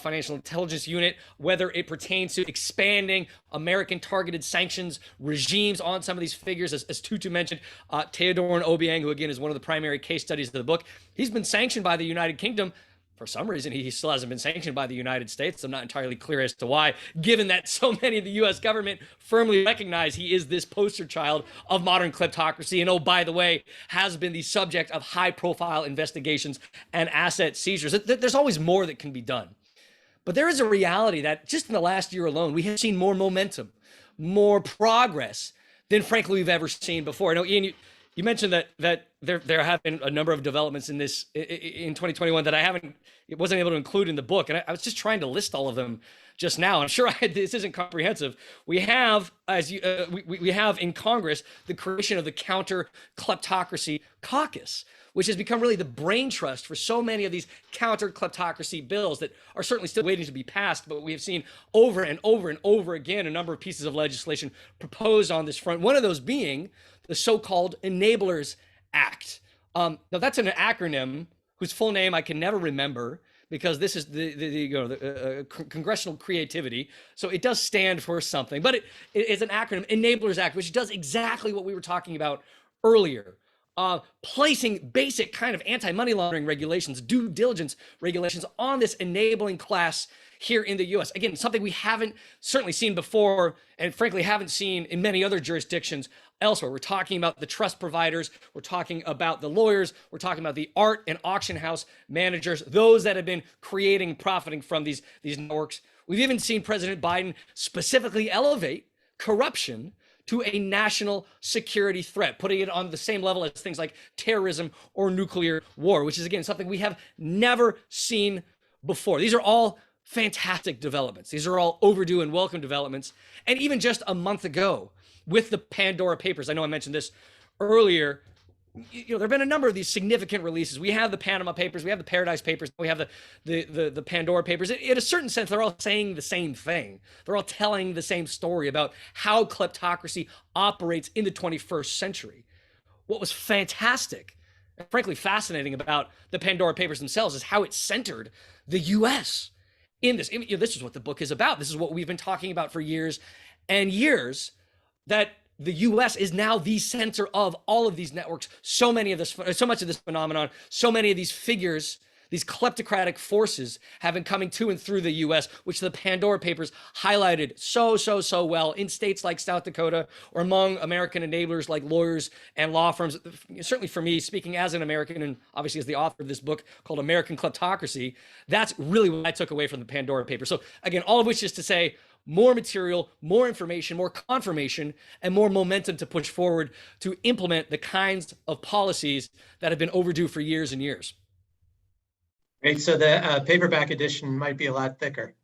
Financial Intelligence Unit, whether it pertains to expanding American targeted sanctions regimes on some of these figures, as Tutu mentioned, Teodoran Obiang, who again is one of the primary case studies of the book. He's been sanctioned by the United Kingdom. For some reason, he still hasn't been sanctioned by the United States. I'm not entirely clear as to why, given that so many of the US government firmly recognize he is this poster child of modern kleptocracy. And oh, by the way, has been the subject of high profile investigations and asset seizures. There's always more that can be done. But there is a reality that just in the last year alone, we have seen more momentum, more progress than frankly we've ever seen before. I know, Ian, you mentioned that there have been a number of developments in 2021 that wasn't able to include in the book, and I was just trying to list all of them just now. I'm sure this isn't comprehensive. We have, we have in Congress the creation of the Counter Kleptocracy Caucus, which has become really the brain trust for so many of these counter kleptocracy bills that are certainly still waiting to be passed. But we have seen over and over and over again a number of pieces of legislation proposed on this front. One of those being the so-called Enablers Act. Now that's an acronym whose full name I can never remember because this is the congressional creativity. So it does stand for something, but it is an acronym, Enablers Act, which does exactly what we were talking about earlier. Placing basic kind of anti-money laundering regulations, due diligence regulations on this enabling class here in the US. Again, something we haven't certainly seen before, and frankly haven't seen in many other jurisdictions elsewhere. We're talking about the trust providers, we're talking about the lawyers, we're talking about the art and auction house managers, those that have been creating and profiting from these networks. We've even seen President Biden specifically elevate corruption to a national security threat, putting it on the same level as things like terrorism or nuclear war, which is, again, something we have never seen before. These are all fantastic developments. These are all overdue and welcome developments. And even just a month ago with the Pandora Papers, I know I mentioned this earlier, there have been a number of these significant releases. We have the Panama Papers, we have the Paradise Papers, we have the Pandora Papers. In a certain sense, they're all saying the same thing. They're all telling the same story about how kleptocracy operates in the 21st century. What was fantastic and frankly fascinating about the Pandora Papers themselves is how it centered the US in this. This is what the book is about. This is what we've been talking about for years and years, that the US is now the center of all of these networks. So much of this phenomenon, so many of these figures, these kleptocratic forces have been coming to and through the US, which the Pandora Papers highlighted so well in states like South Dakota, or among American enablers like lawyers and law firms. Certainly for me, speaking as an American and obviously as the author of this book called American Kleptocracy, that's really what I took away from the Pandora Papers. So again, all of which is to say, more material, more information, more confirmation, and more momentum to push forward to implement the kinds of policies that have been overdue for years and years. Great, so the paperback edition might be a lot thicker.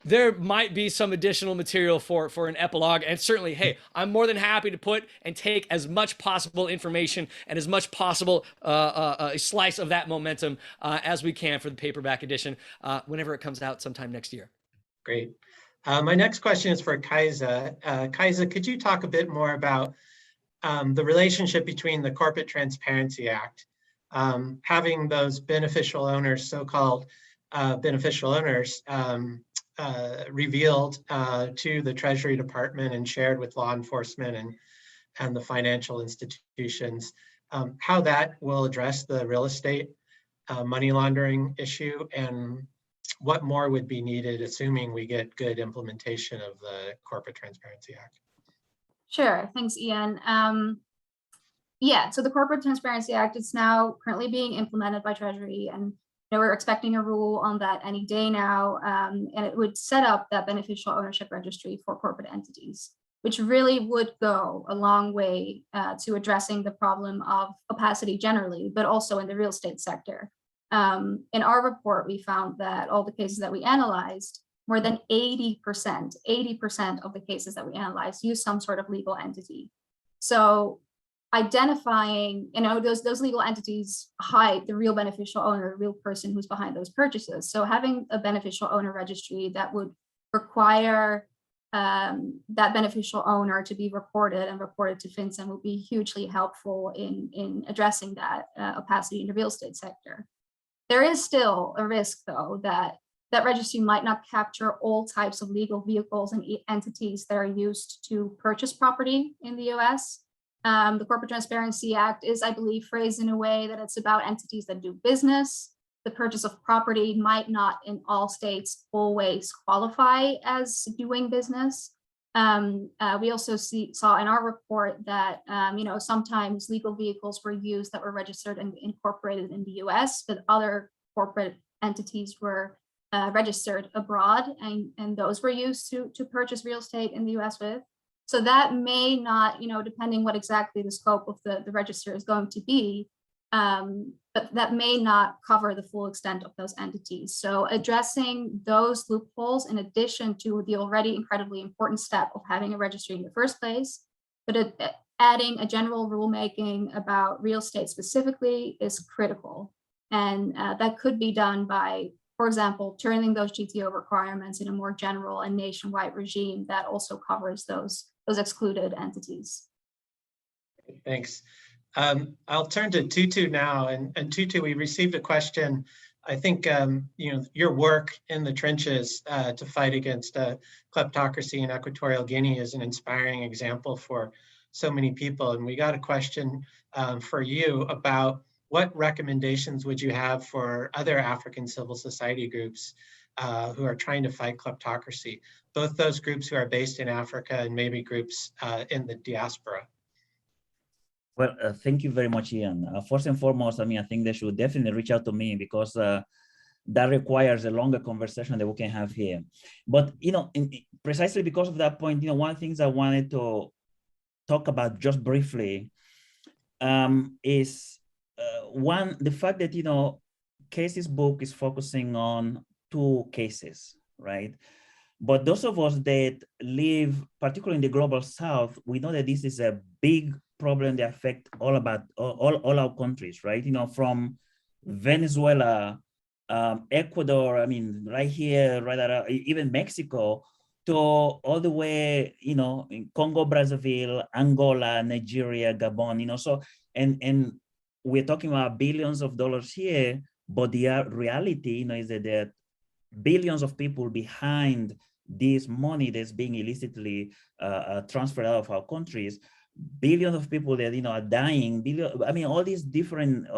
There might be some additional material for an epilogue, and certainly, hey, I'm more than happy to put and take as much possible information and as much possible a slice of that momentum as we can for the paperback edition whenever it comes out sometime next year. Great. My next question is for Kaisa. Kaisa, could you talk a bit more about the relationship between the Corporate Transparency Act, having those beneficial owners, so-called beneficial owners, revealed to the Treasury Department and shared with law enforcement and the financial institutions, how that will address the real estate money laundering issue, and what more would be needed, assuming we get good implementation of the Corporate Transparency Act? Sure, thanks, Ian. Yeah, so the Corporate Transparency Act is now currently being implemented by Treasury, and we're expecting a rule on that any day now, and it would set up that beneficial ownership registry for corporate entities, which really would go a long way to addressing the problem of opacity generally, but also in the real estate sector. In our report, we found that all the cases that we analyzed, more than 80% of the cases that we analyzed use some sort of legal entity. So identifying, those legal entities hide the real beneficial owner, the real person who's behind those purchases. So having a beneficial owner registry that would require that beneficial owner to be reported and reported to FinCEN would be hugely helpful in addressing that opacity in the real estate sector. There is still a risk, though, that registry might not capture all types of legal vehicles and entities that are used to purchase property in the US. The Corporate Transparency Act is, I believe, phrased in a way that it's about entities that do business. The purchase of property might not in all states always qualify as doing business. We also saw in our report that sometimes legal vehicles were used that were registered and incorporated in the US, but other corporate entities were registered abroad, and those were used to purchase real estate in the US with. So that may not, depending what exactly the scope of the register is going to be, but that may not cover the full extent of those entities. So addressing those loopholes, in addition to the already incredibly important step of having a registry in the first place, but adding a general rulemaking about real estate specifically is critical. And that could be done by, for example, turning those GTO requirements in a more general and nationwide regime that also covers those excluded entities. Thanks. I'll turn to Tutu now, and Tutu, we received a question. I think your work in the trenches to fight against kleptocracy in Equatorial Guinea is an inspiring example for so many people. And we got a question for you about what recommendations would you have for other African civil society groups who are trying to fight kleptocracy, both those groups who are based in Africa and maybe groups in the diaspora? Well, thank you very much, Ian. First and foremost, I think they should definitely reach out to me, because that requires a longer conversation that we can have here. But, precisely because of that point, one of the things I wanted to talk about just briefly is the fact that, Casey's book is focusing on 2 cases, right? But those of us that live, particularly in the global South, we know that this is a big problem that affects all our countries, right? From Venezuela, Ecuador, right here, right at, even Mexico, to all the way, in Congo, Brazzaville, Angola, Nigeria, Gabon, so, and we're talking about billions of dollars here, but the reality, is that there are billions of people behind this money that's being illicitly transferred out of our countries, billions of people that are dying. All these different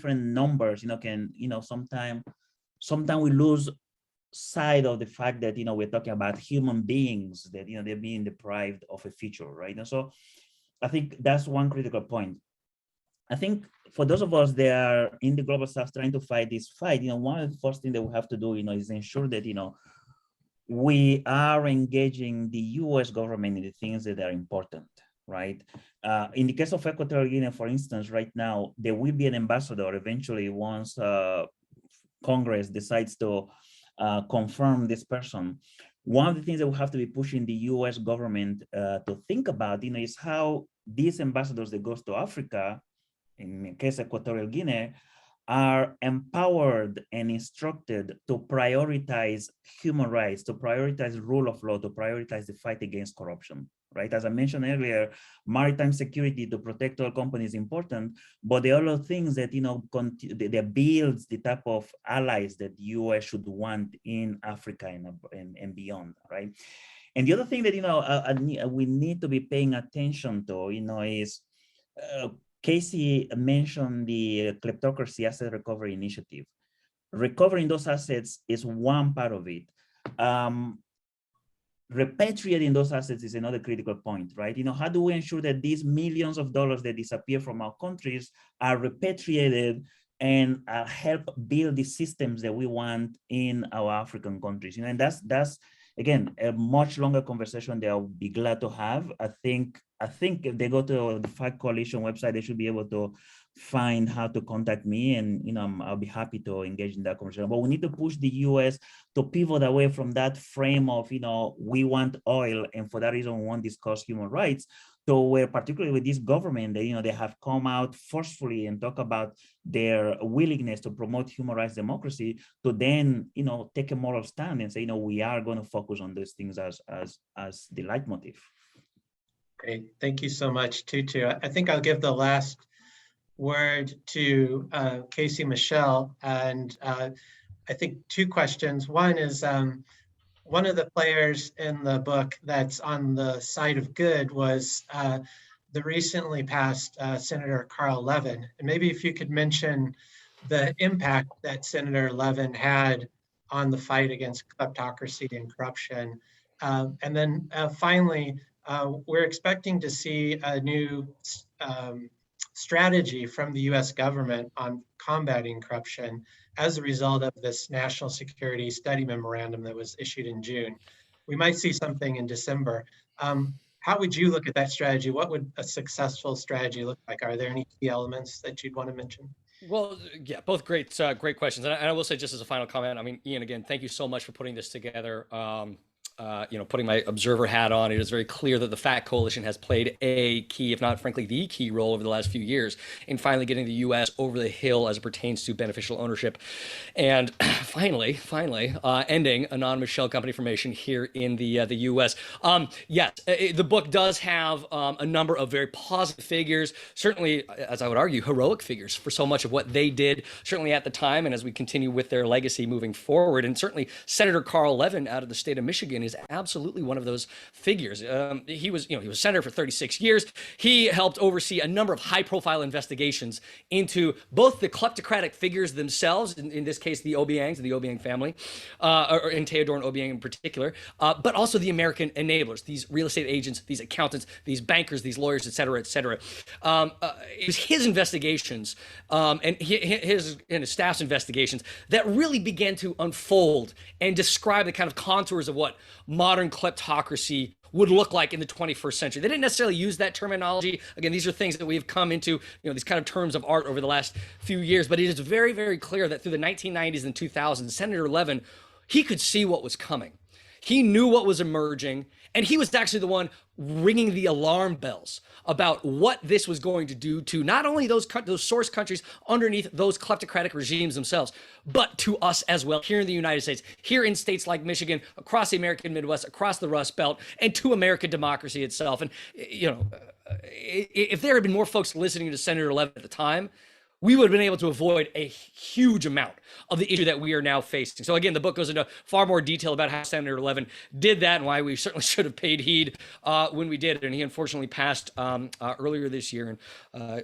numbers, can sometimes we lose sight of the fact that we're talking about human beings that they're being deprived of a future, right? And so I think that's one critical point. I think for those of us that are in the global South trying to fight this fight, one of the first things that we have to do, is ensure that we are engaging the U.S. government in the things that are important, right? In the case of Equatorial Guinea, for instance, right now, there will be an ambassador eventually once Congress decides to confirm this person. One of the things that we have to be pushing the U.S. government to think about, is how these ambassadors that goes to Africa, in the case of Equatorial Guinea, are empowered and instructed to prioritize human rights, to prioritize rule of law, to prioritize the fight against corruption, right? As I mentioned earlier, maritime security to protect all companies is important, but there are other things that, that builds the type of allies that the US should want in Africa and beyond, right? And the other thing that, we need to be paying attention to, is, Casey mentioned the Kleptocracy Asset Recovery Initiative. Recovering those assets is one part of it. Repatriating those assets is another critical point, right? How do we ensure that these millions of dollars that disappear from our countries are repatriated and help build the systems that we want in our African countries? And that's again a much longer conversation that I'll be glad to have. I think if they go to the FACT Coalition website, they should be able to find how to contact me, and I'll be happy to engage in that conversation. But we need to push the U.S. to pivot away from that frame of we want oil, and for that reason we won't discuss human rights, to where, particularly with this government, they have come out forcefully and talk about their willingness to promote human rights, democracy, to then take a moral stand and say we are going to focus on these things as the leitmotif. Great, thank you so much, Tutu. I think I'll give the last word to Casey Michel, and I think two questions. One is, one of the players in the book that's on the side of good was the recently passed Senator Carl Levin. And maybe if you could mention the impact that Senator Levin had on the fight against kleptocracy and corruption. And then finally, we're expecting to see a new strategy from the US government on combating corruption as a result of this national security study memorandum that was issued in June. We might see something in December. How would you look at that strategy? What would a successful strategy look like? Are there any key elements that you'd want to mention? Well, yeah, both great questions. And I will say, just as a final comment, I mean, Ian, again, thank you so much for putting this together. Putting my observer hat on, it is very clear that the FACT Coalition has played a key, if not frankly the key role over the last few years in finally getting the U.S. over the hill as it pertains to beneficial ownership, and finally ending a non-Michel company formation here in the U.S. Yes, the book does have a number of very positive figures, certainly, as I would argue, heroic figures for so much of what they did, certainly at the time, and as we continue with their legacy moving forward. And certainly Senator Carl Levin out of the state of Michigan is absolutely one of those figures. He was senator for 36 years. He helped oversee a number of high-profile investigations into both the kleptocratic figures themselves, in this case the Obiangs and the Obiang family, or in Teodoran Obiang in particular, but also the American enablers, these real estate agents, these accountants, these bankers, these lawyers, et cetera, et cetera. It was his investigations and his staff's investigations that really began to unfold and describe the kind of contours of what modern kleptocracy would look like in the 21st century. They didn't necessarily use that terminology. Again, these are things that we've come into, these kind of terms of art over the last few years, but it is very, very clear that through the 1990s and 2000s, Senator Levin, he could see what was coming. He knew what was emerging, and he was actually the one ringing the alarm bells about what this was going to do to not only those source countries underneath those kleptocratic regimes themselves, but to us as well here in the United States, here in states like Michigan, across the American Midwest, across the Rust Belt, and to American democracy itself. And, if there had been more folks listening to Senator Levin at the time, we would have been able to avoid a huge amount of the issue that we are now facing. So again, the book goes into far more detail about how Senator Levin did that and why we certainly should have paid heed when we did. And he unfortunately passed earlier this year. And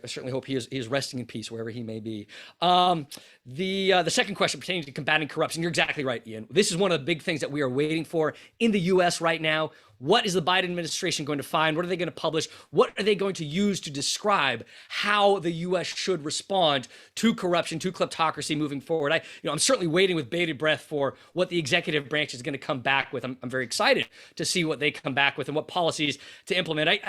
I certainly hope he is resting in peace wherever he may be. The second question pertaining to combating corruption, you're exactly right, Ian. This is one of the big things that we are waiting for in the U.S. right now. What is the Biden administration going to find? What are they going to publish? What are they going to use to describe how the U.S. should respond to corruption, to kleptocracy moving forward? I'm certainly waiting with bated breath for what the executive branch is going to come back with. I'm very excited to see what they come back with and what policies to implement.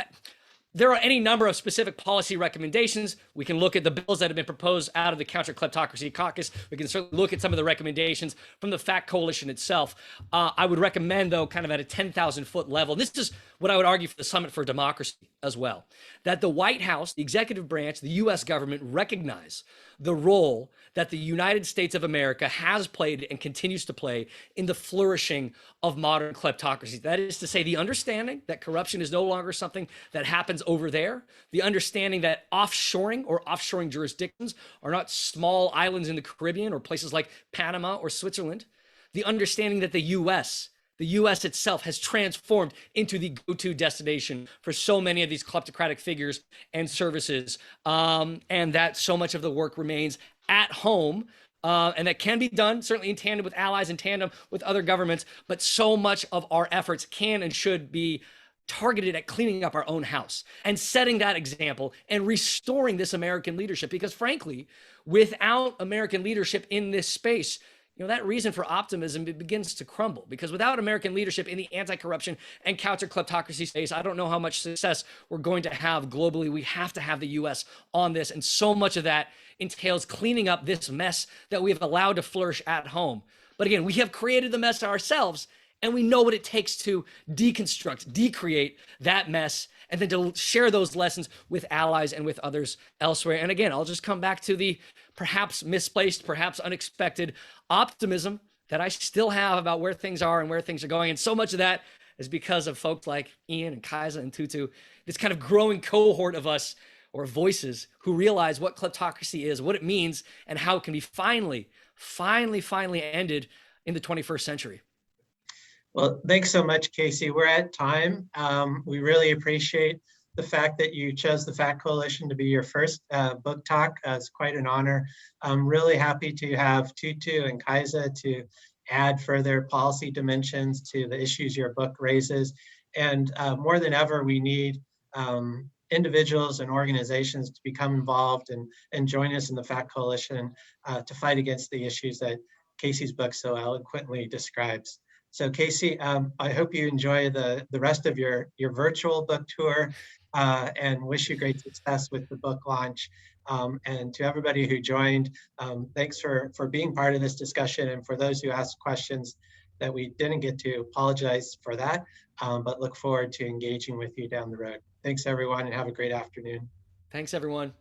There are any number of specific policy recommendations. We can look at the bills that have been proposed out of the Counter Kleptocracy Caucus. We can certainly look at some of the recommendations from the FACT Coalition itself. I would recommend, though, kind of at a 10,000-foot level, this is what I would argue for the Summit for Democracy as well, that the White House, the executive branch, the U.S. government recognize the role that the United States of America has played and continues to play in the flourishing of modern kleptocracy. That is to say, the understanding that corruption is no longer something that happens over there, the understanding that offshoring jurisdictions are not small islands in the Caribbean or places like Panama or Switzerland, the understanding that the U.S. itself has transformed into the go-to destination for so many of these kleptocratic figures and services, and that so much of the work remains at home, and that can be done certainly in tandem with allies, in tandem with other governments, but so much of our efforts can and should be targeted at cleaning up our own house and setting that example and restoring this American leadership. Because frankly, without American leadership in this space, that reason for optimism begins to crumble, because without American leadership in the anti-corruption and counter-kleptocracy space, I don't know how much success we're going to have globally. We have to have the US on this, and so much of that entails cleaning up this mess that we have allowed to flourish at home. But again, we have created the mess ourselves, and we know what it takes to deconstruct, decreate that mess, and then to share those lessons with allies and with others elsewhere. And again, I'll just come back to the perhaps misplaced, perhaps unexpected optimism that I still have about where things are and where things are going. And so much of that is because of folks like Ian and Kaisa and Tutu, this kind of growing cohort of us, or voices, who realize what kleptocracy is, what it means, and how it can be finally ended in the 21st century. Well, thanks so much, Casey. We're at time. We really appreciate the fact that you chose the Fact Coalition to be your first book talk. It's quite an honor. I'm really happy to have Tutu and Kaisa to add further policy dimensions to the issues your book raises. And more than ever, we need individuals and organizations to become involved and join us in the Fact Coalition to fight against the issues that Casey's book so eloquently describes. So Casey, I hope you enjoy the rest of your virtual book tour and wish you great success with the book launch. And to everybody who joined, thanks for being part of this discussion. And for those who asked questions that we didn't get to, apologize for that, but look forward to engaging with you down the road. Thanks everyone, and have a great afternoon. Thanks everyone.